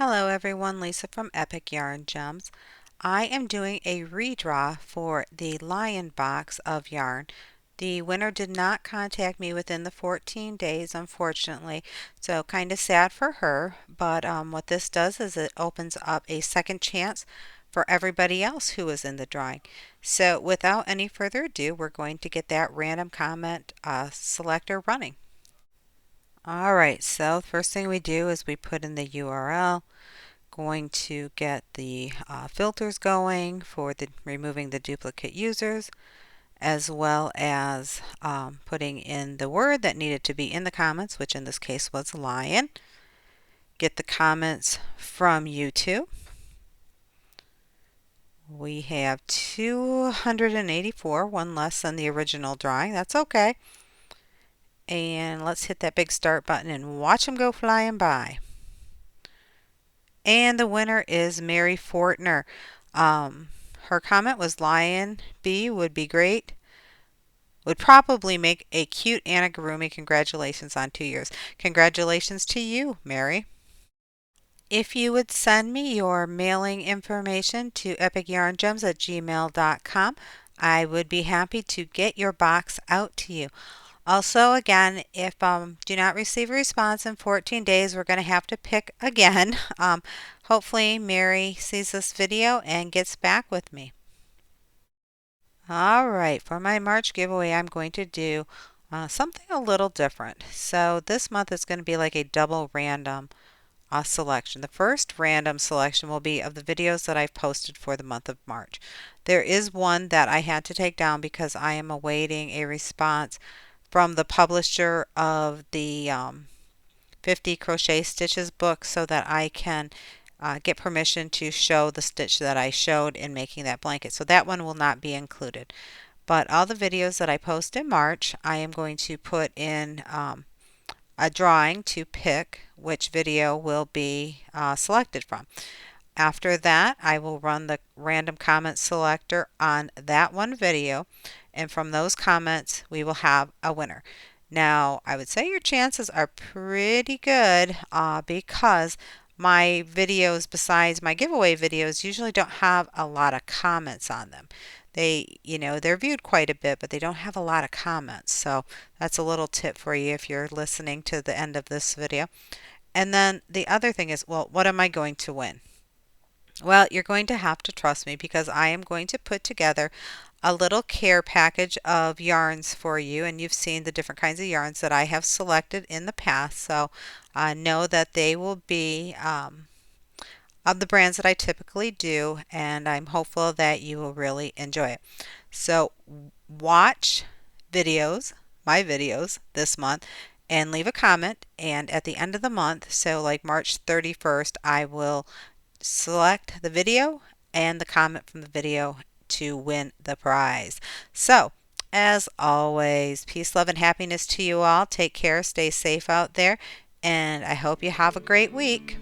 Hello everyone, Lisa from Epic Yarn Gems. I am doing a redraw for the lion box of yarn. The winner did not contact me within the 14 days, unfortunately, so kind of sad for her. But what this does is it opens up a second chance for everybody else who is in the drawing. So without any further ado, we're going to get that random comment selector running. Alright, so the first thing we do is we put in the URL. Going to get the filters going for removing the duplicate users, as well as putting in the word that needed to be in the comments, which in this case was lion. Get the comments from YouTube. We have 284, one less than the original drawing. That's okay. And let's hit that big start button and watch them go flying by. And the winner is Mary Fortner. Her comment was lion B would be great. Would probably make a cute amigurumi. Congratulations on 2 years. Congratulations to you, Mary. If you would send me your mailing information to epicyarngems@gmail.com, I would be happy to get your box out to you. Also, again, if do not receive a response in 14 days, we're going to have to pick again. Hopefully, Mary sees this video and gets back with me. All right, for my March giveaway, I'm going to do something a little different. So this month is going to be like a double random selection. The first random selection will be of the videos that I've posted for the month of March. There is one that I had to take down because I am awaiting a response from the publisher of the 50 Crochet Stitches book so that I can get permission to show the stitch that I showed in making that blanket. So that one will not be included. But all the videos that I post in March, I am going to put in a drawing to pick which video will be selected from. After that, I will run the random comment selector on that one video, and from those comments, we will have a winner. Now, I would say your chances are pretty good because my videos, besides my giveaway videos, usually don't have a lot of comments on them. They're viewed quite a bit, but they don't have a lot of comments. So that's a little tip for you if you're listening to the end of this video. And then the other thing is, well, what am I going to win? Well, you're going to have to trust me because I am going to put together a little care package of yarns for you, and you've seen the different kinds of yarns that I have selected in the past, so know that they will be of the brands that I typically do, and I'm hopeful that you will really enjoy it. So watch my videos this month, and leave a comment, and at the end of the month, so like March 31st, I will select the video and the comment from the video to win the prize. So, as always, peace, love, and happiness to you all. Take care, stay safe out there, and I hope you have a great week.